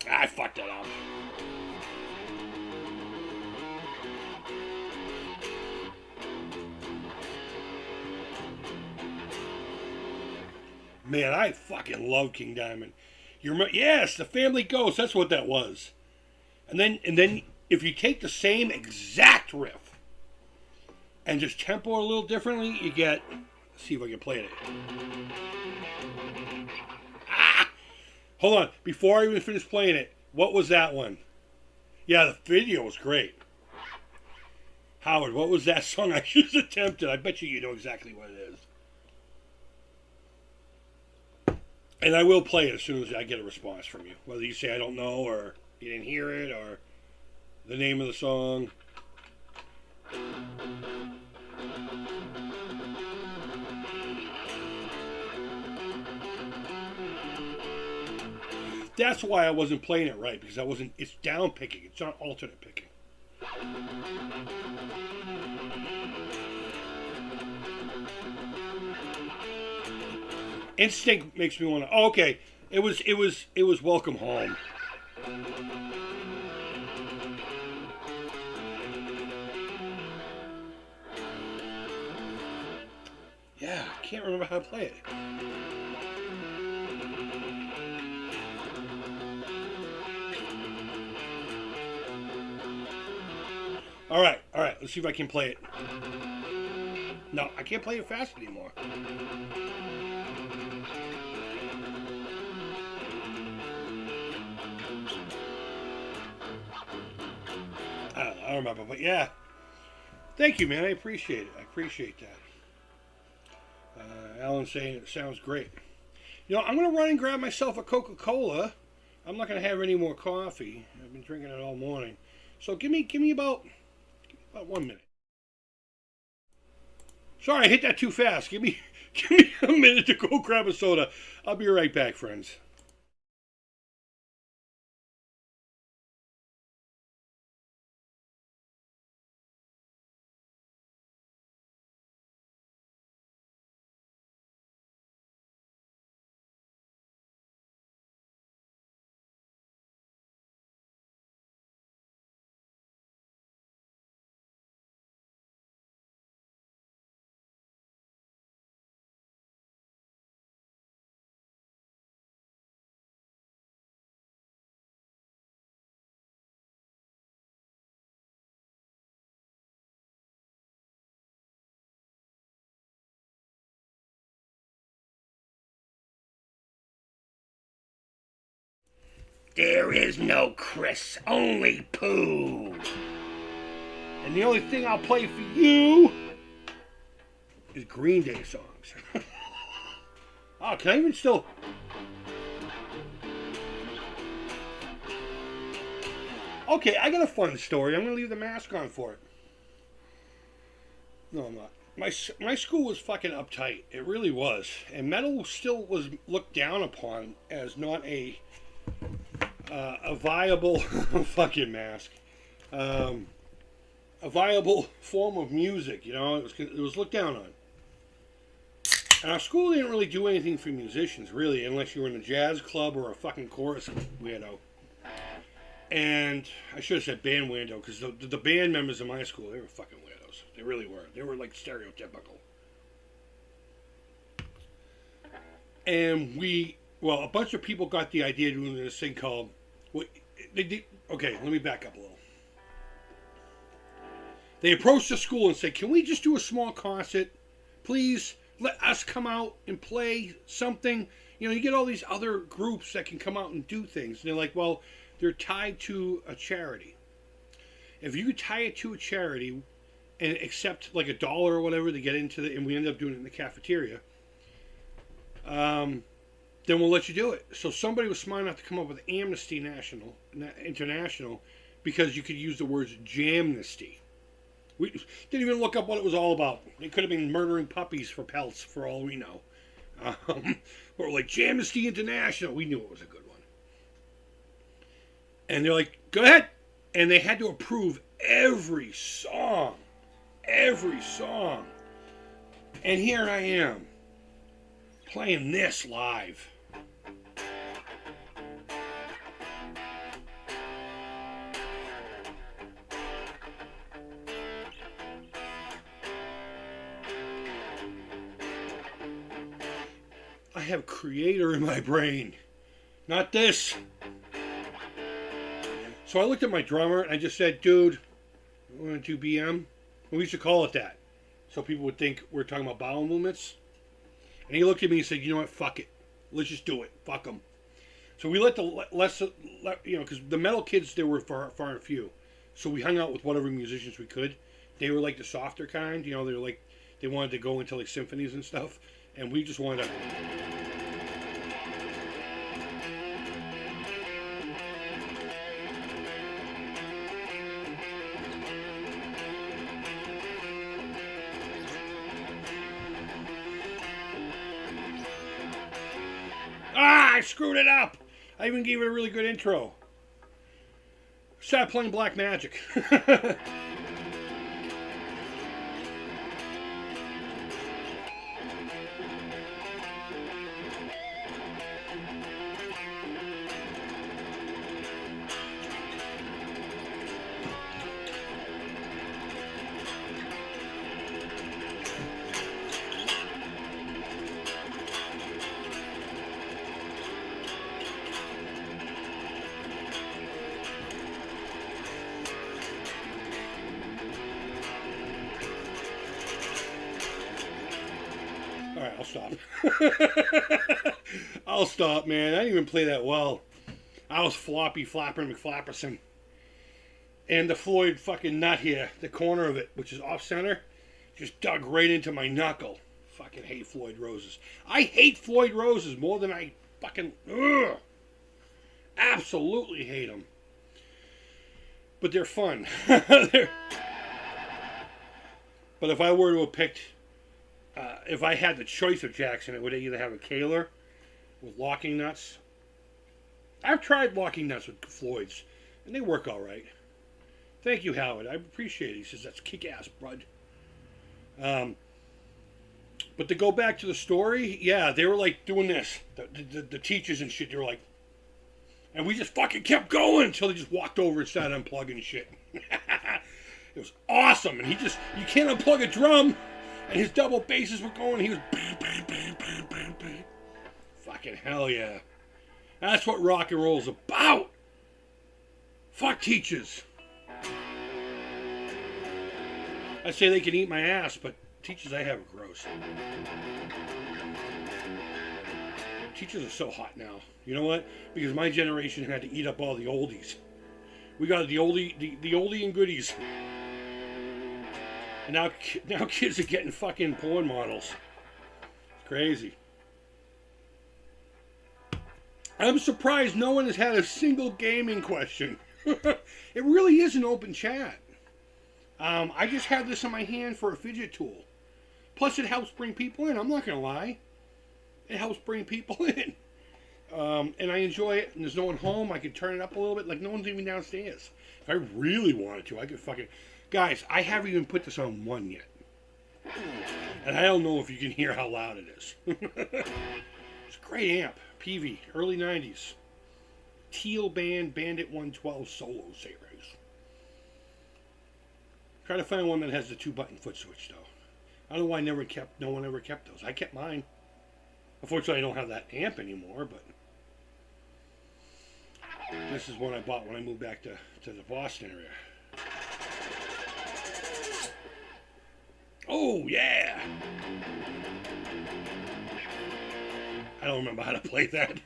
I fucked that up. Man, I fucking love King Diamond. You remember? Yes, the Family Ghost. That's what that was. And then if you take the same exact riff and just tempo a little differently, you get. Let's see if I can play it. Ah! Hold on. Before I even finish playing it, what was that one? Yeah, the video was great. Howard, what was that song I just attempted? I bet you know exactly what it is. And I will play it as soon as I get a response from you. Whether you say I don't know, or you didn't hear it, or the name of the song. That's why I wasn't playing it right, because it's down picking. It's not alternate picking. Instinct makes me want to. Oh, okay, it was Welcome Home. Yeah, I can't remember how to play it. All right. Let's see if I can play it. No, I can't play it fast anymore. I don't remember, but yeah. Thank you, man. I appreciate it. I appreciate that. Alan's saying it sounds great. You know, I'm going to run and grab myself a Coca-Cola. I'm not going to have any more coffee. I've been drinking it all morning. So give me about 1 minute. Sorry, I hit that too fast. Give me a minute to go grab a soda. I'll be right back, friends. There is no Chris, only Pooh. And the only thing I'll play for you is Green Day songs. Oh, can I even still... Okay, I got a fun story. I'm going to leave the mask on for it. No, I'm not. My school was fucking uptight. It really was. And metal still was looked down upon as not a viable fucking mask. A viable form of music, you know. It was looked down on. And our school didn't really do anything for musicians, really, unless you were in a jazz club or a fucking chorus weirdo. And I should have said band weirdo, because the band members in my school, they were fucking weirdos. They really were. They were like stereotypical. And a bunch of people got the idea of doing this thing called, okay, let me back up a little. They approached the school and said, can we just do a small concert? Please let us come out and play something. You know, you get all these other groups that can come out and do things. And they're like, well, they're tied to a charity. If you tie it to a charity and accept like $1 or whatever to get into and we end up doing it in the cafeteria, then we'll let you do it. So somebody was smart enough to come up with Amnesty International, because you could use the words jamnesty. We didn't even look up what it was all about. It could have been murdering puppies for pelts, for all we know. Or like Jamnesty International. We knew it was a good one. And they're like, go ahead. And they had to approve every song. Every song. And here I am, playing this live. I have creator in my brain. Not this. So I looked at my drummer and I just said, dude, you want to do BM? And we used to call it that. So people would think we're talking about bowel movements. And he looked at me and said, you know what, fuck it. Let's just do it. Fuck them. So we let because the metal kids, there were far and few. So we hung out with whatever musicians we could. They were like the softer kind, they were like, they wanted to go into like symphonies and stuff. And we just wanted to... I screwed it up! I even gave it a really good intro. Started playing Black Magic. Alright, I'll stop. I'll stop, man. I didn't even play that well. I was floppy flapping McFlapperson. And the Floyd fucking nut here, the corner of it, which is off center, just dug right into my knuckle. Fucking hate Floyd Roses. I hate Floyd Roses more than I fucking... Ugh. Absolutely hate them. But they're fun. But if I were to have picked... if I had the choice of Jackson, it would either have a Kaler with locking nuts. I've tried locking nuts with Floyd's, and they work all right. Thank you, Howard. I appreciate it. He says, that's kick-ass, bud. But to go back to the story, yeah, they were like doing this. The teachers and shit, they were like... And we just fucking kept going until they just walked over and started unplugging shit. It was awesome. And you can't unplug a drum. And his double basses were going. He was... Fucking hell yeah. That's what rock and roll's about. Fuck teachers. I say they can eat my ass, but teachers I have are gross. Teachers are so hot now. You know what? Because my generation had to eat up all the oldies. We got the oldie and goodies. And now kids are getting fucking porn models. It's crazy. I'm surprised no one has had a single gaming question. It really is an open chat. I just have this in my hand for a fidget tool. Plus it helps bring people in. I'm not going to lie. It helps bring people in. And I enjoy it. And there's no one home. I could turn it up a little bit. Like no one's even downstairs. If I really wanted to, I could fucking... Guys, I haven't even put this on 1 yet. And I don't know if you can hear how loud it is. It's a great amp. PV, early 90s. Teal Band Bandit 112 Solo Series. Try to find one that has the 2-button foot switch, though. I don't know why no one ever kept those. I kept mine. Unfortunately, I don't have that amp anymore, but... This is one I bought when I moved back to the Boston area. Oh, yeah! I don't remember how to play that.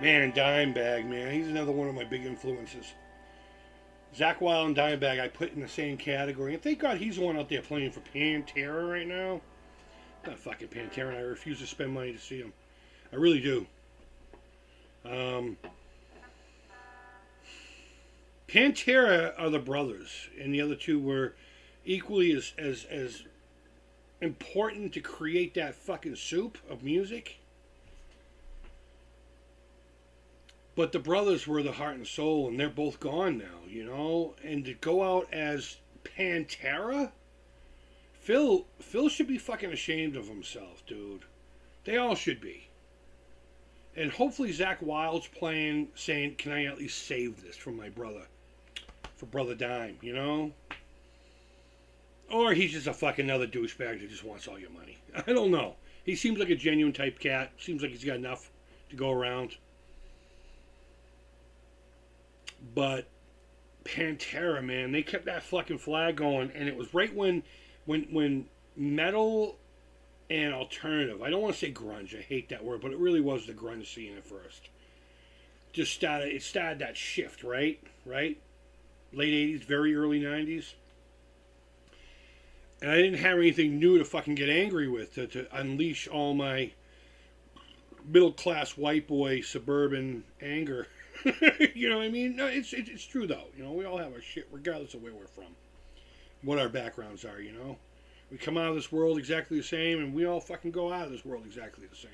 Man, Dimebag, man. He's another one of my big influences. Zakk Wylde and Dimebag I put in the same category. And thank God he's the one out there playing for Pantera right now. Not fucking Pantera, and I refuse to spend money to see him. I really do. Pantera are the brothers, and the other two were equally as important to create that fucking soup of music. But the brothers were the heart and soul, and they're both gone now, you know? And to go out as Pantera Phil should be fucking ashamed of himself, dude. They all should be. And hopefully Zach Wilde's playing, saying, "Can I at least save this for my brother, for Brother Dime?" You know. Or he's just a fucking another douchebag that just wants all your money. I don't know. He seems like a genuine type cat. Seems like he's got enough to go around. But Pantera, man, they kept that fucking flag going, and it was right when metal and alternative, I don't want to say grunge, I hate that word, but it really was the grunge scene at first. It started that shift, right? Late 80s, very early 90s. And I didn't have anything new to fucking get angry with, to unleash all my middle class white boy suburban anger. You know what I mean? No, it's true though. You know, we all have our shit regardless of where we're from, what our backgrounds are. You know, we come out of this world exactly the same, and we all fucking go out of this world exactly the same.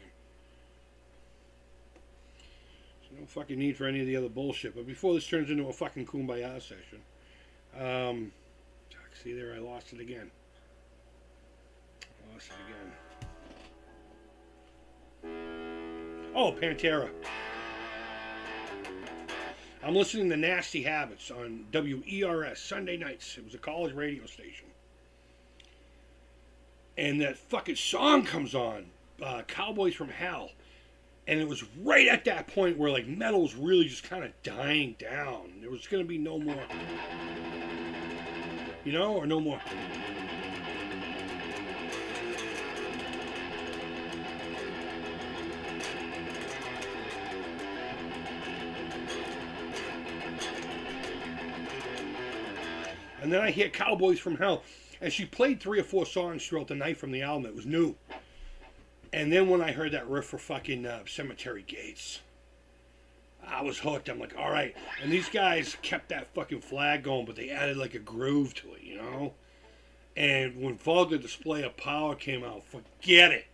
So no fucking need for any of the other bullshit. But before this turns into a fucking kumbaya session, see there, I lost it again. Oh, Pantera. I'm listening to Nasty Habits on WERS Sunday nights. It was a college radio station. And that fucking song comes on, Cowboys from Hell. And it was right at that point where like metal was really just kind of dying down. There was going to be no more, you know, or no more. And then I hear Cowboys from Hell. And she played 3 or 4 songs throughout the night from the album. It was new. And then when I heard that riff for fucking Cemetery Gates, I was hooked. I'm like, all right. And these guys kept that fucking flag going, but they added like a groove to it, you know? And when Vulgar Display of Power came out, forget it.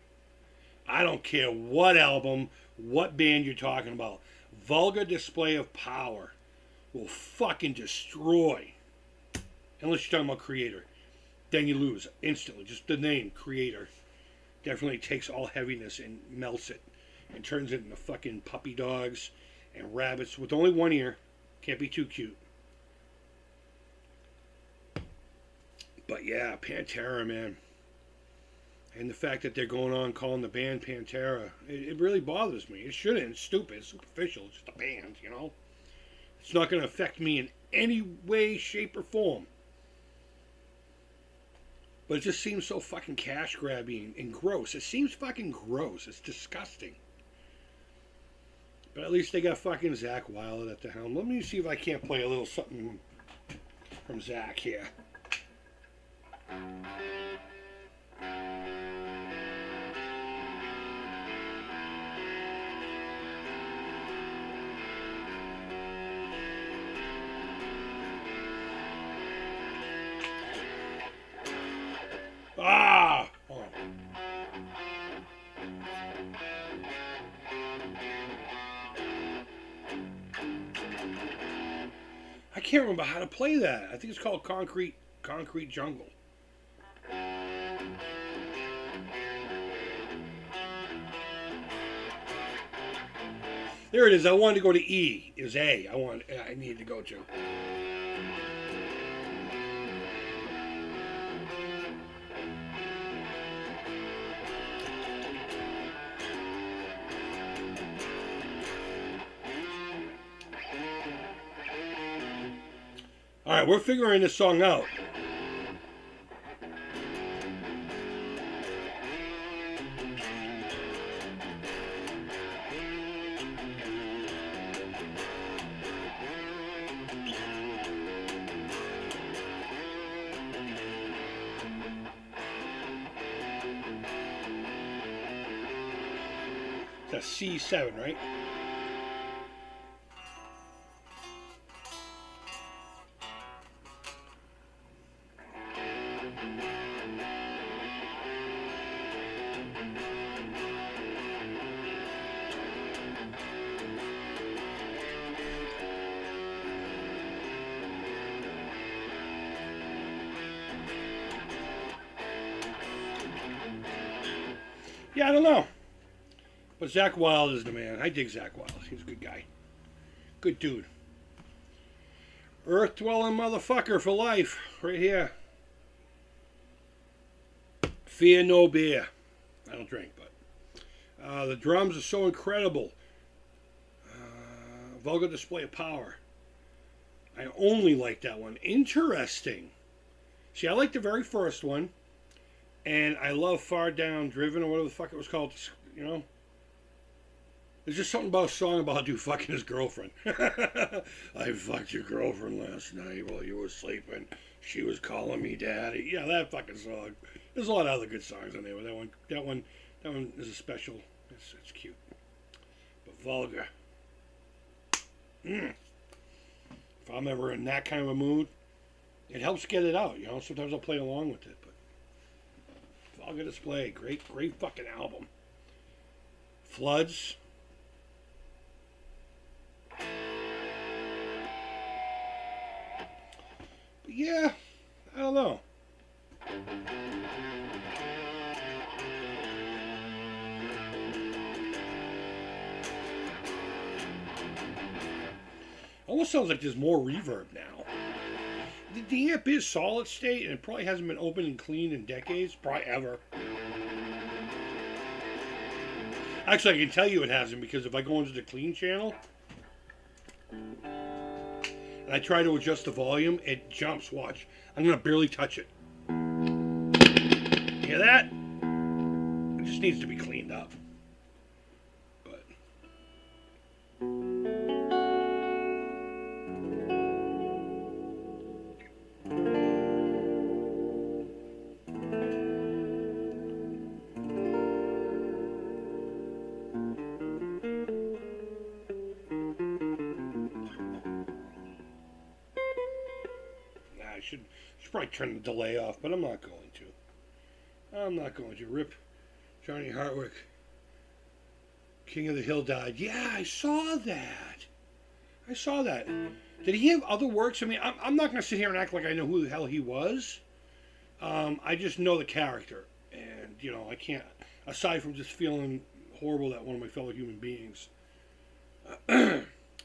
I don't care what album, what band you're talking about. Vulgar Display of Power will fucking destroy. Unless you're talking about Creator. Then you lose instantly. Just the name, Creator, definitely takes all heaviness and melts it. And turns it into fucking puppy dogs and rabbits with only one ear. Can't be too cute. But yeah, Pantera, man. And the fact that they're going on calling the band Pantera, it really bothers me. It shouldn't. It's stupid. It's superficial. It's just a band, you know? It's not going to affect me in any way, shape, or form. But it just seems so fucking cash grabby and gross. It seems fucking gross. It's disgusting. But at least they got fucking Zach Wilde at the helm. Let me see if I can't play a little something from Zach here. Ah! Hold on. I can't remember how to play that. I think it's called Concrete Jungle. There it is. I wanted to go to E. It was A. I needed to go to. All right, we're figuring this song out. It's a C7, right? Yeah, I don't know. But Zach Wilde is the man. I dig Zach Wilde. He's a good guy. Good dude. Earth dwelling motherfucker for life. Right here. Fear no beer. I don't drink, but the drums are so incredible. Vulgar display of power. I only like that one. Interesting. See, I like the very first one. And I love Far Down Driven or whatever the fuck it was called. You know? There's just something about a song about a dude fucking his girlfriend. I fucked your girlfriend last night while you were sleeping. She was calling me daddy. Yeah, that fucking song. There's a lot of other good songs on there, but that one is a special. It's cute. But vulgar. If I'm ever in that kind of a mood, it helps get it out. You know, sometimes I'll play along with it. But vulgar display, great fucking album. Floods. But yeah, I don't know. Almost sounds like there's more reverb now. The amp is solid state, and it probably hasn't been opened and cleaned in decades, probably ever. Actually, I can tell you it hasn't, because if I go into the clean channel and I try to adjust the volume, it jumps. Watch. I'm going to barely touch it. Hear that? It just needs to be cleaned up. But I should probably turn the delay off, but I'm not going to. I'm not going to. Rip Johnny Hartwick. King of the Hill died. Yeah, I saw that. Did he have other works? I mean, I'm not going to sit here and act like I know who the hell he was. I just know the character. And, you know, I can't, aside from just feeling horrible that one of my fellow human beings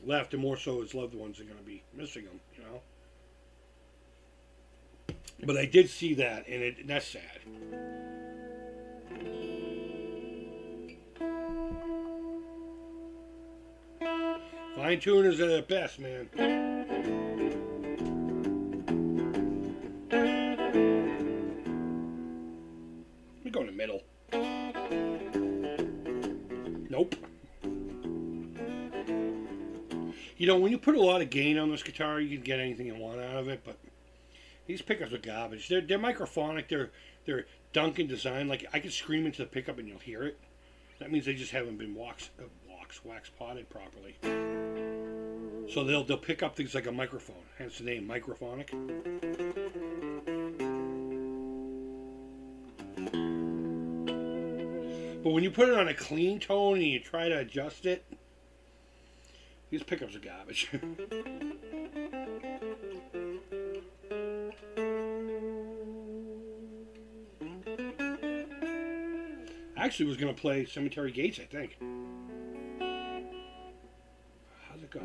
left, and more so his loved ones are going to be missing him, you know. But I did see that, and that's sad. Fine tuners are the best, man. We go in the middle. Nope. You know, when you put a lot of gain on this guitar, you can get anything you want out of it, but these pickups are garbage. They're microphonic. They're Duncan design. Like, I can scream into the pickup and you'll hear it. That means they just haven't been wax potted properly. So they'll pick up things like a microphone. Hence the name, microphonic. But when you put it on a clean tone and you try to adjust it, these pickups are garbage. I actually was going to play Cemetery Gates, I think. How's it go?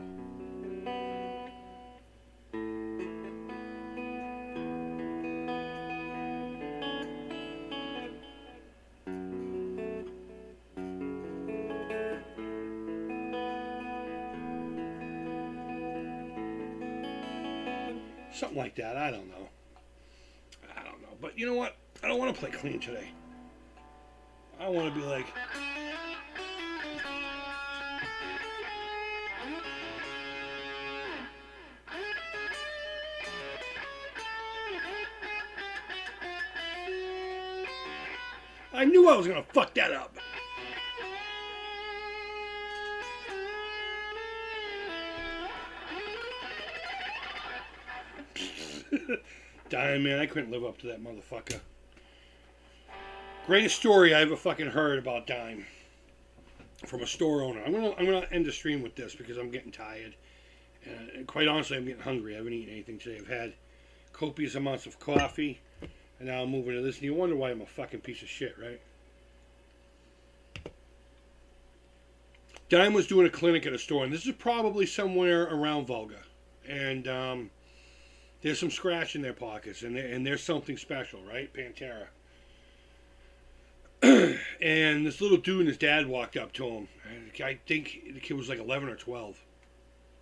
Something like that. I don't know. But you know what? I don't want to play clean today. I want to be like... I knew I was going to fuck that up. Dying, man, I couldn't live up to that motherfucker. Greatest story I ever fucking heard about Dime from a store owner. I'm gonna end the stream with this because I'm getting tired, and quite honestly, I'm getting hungry. I haven't eaten anything today. I've had copious amounts of coffee, and now I'm moving to this. And you wonder why I'm a fucking piece of shit, right? Dime was doing a clinic at a store, and this is probably somewhere around Volga. And there's some scratch in their pockets, and there's something special, right? Pantera. And this little dude and his dad walked up to him. I think the kid was like 11 or 12.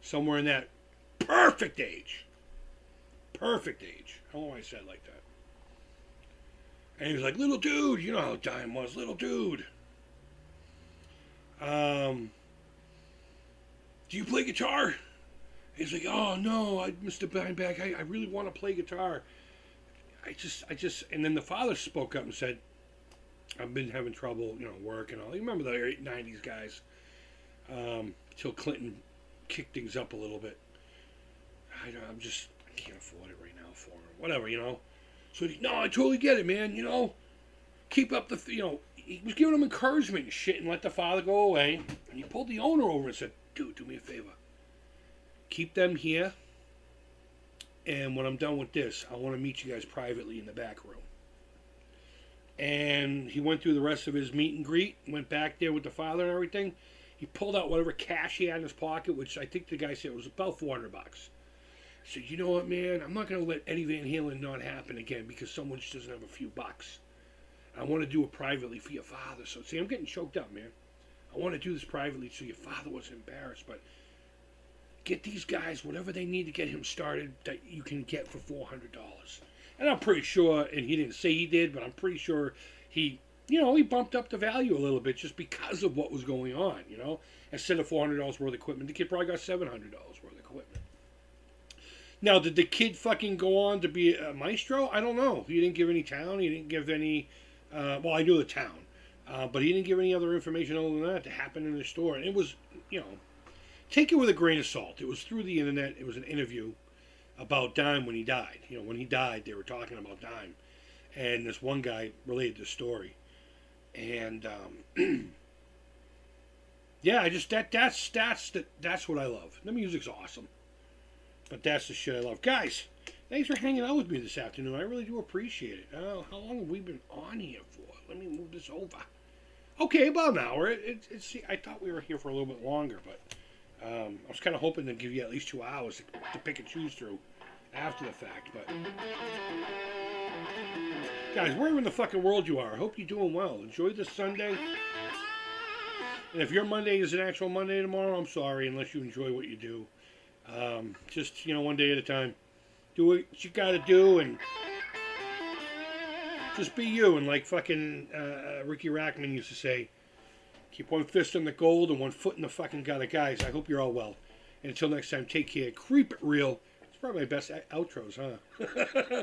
Somewhere in that perfect age. Perfect age. I don't know why I said it like that. And he was like, little dude, you know how Dime was, little dude. Do you play guitar? He's like, oh no, Mr. Beinback, I really want to play guitar. I just, and then the father spoke up and said, I've been having trouble, work and all. You remember the 90s guys, till Clinton kicked things up a little bit. I can't afford it right now for him. Whatever, So, no, I totally get it, man, keep up the, he was giving him encouragement and shit and let the father go away. And he pulled the owner over and said, dude, do me a favor. Keep them here. And when I'm done with this, I want to meet you guys privately in the back room. And he went through the rest of his meet and greet, went back there with the father and everything. He pulled out whatever cash he had in his pocket, which I think the guy said was about $400. I said, you know what, man? I'm not going to let Eddie Van Halen not happen again because someone just doesn't have a few bucks. I want to do it privately for your father. So, see, I'm getting choked up, man. I want to do this privately so your father wasn't embarrassed. But get these guys whatever they need to get him started that you can get for $400. And I'm pretty sure, and he didn't say he did, but I'm pretty sure he bumped up the value a little bit just because of what was going on, Instead of $400 worth of equipment, the kid probably got $700 worth of equipment. Now, did the kid fucking go on to be a maestro? I don't know. He didn't give any town. He didn't give any, I knew the town. But he didn't give any other information other than that to happen in the store. And it was, take it with a grain of salt. It was through the internet. It was an interview about Dime when he died. When he died, they were talking about Dime. And this one guy related the story. And, yeah, that's what I love. The music's awesome. But that's the shit I love. Guys, thanks for hanging out with me this afternoon. I really do appreciate it. How long have we been on here for? Let me move this over. Okay, about an hour. I thought we were here for a little bit longer, but I was kind of hoping to give you at least 2 hours to pick and choose through after the fact. But guys, wherever in the fucking world you are, I hope you're doing well. Enjoy this Sunday. And if your Monday is an actual Monday tomorrow, I'm sorry, unless you enjoy what you do. Just, one day at a time. Do what you gotta do and just be you. And like fucking Ricky Rackman used to say, keep one fist on the gold and one foot in the fucking gutter. Guys, I hope you're all well. And until next time, take care. Creep it real. It's probably my best outros, huh?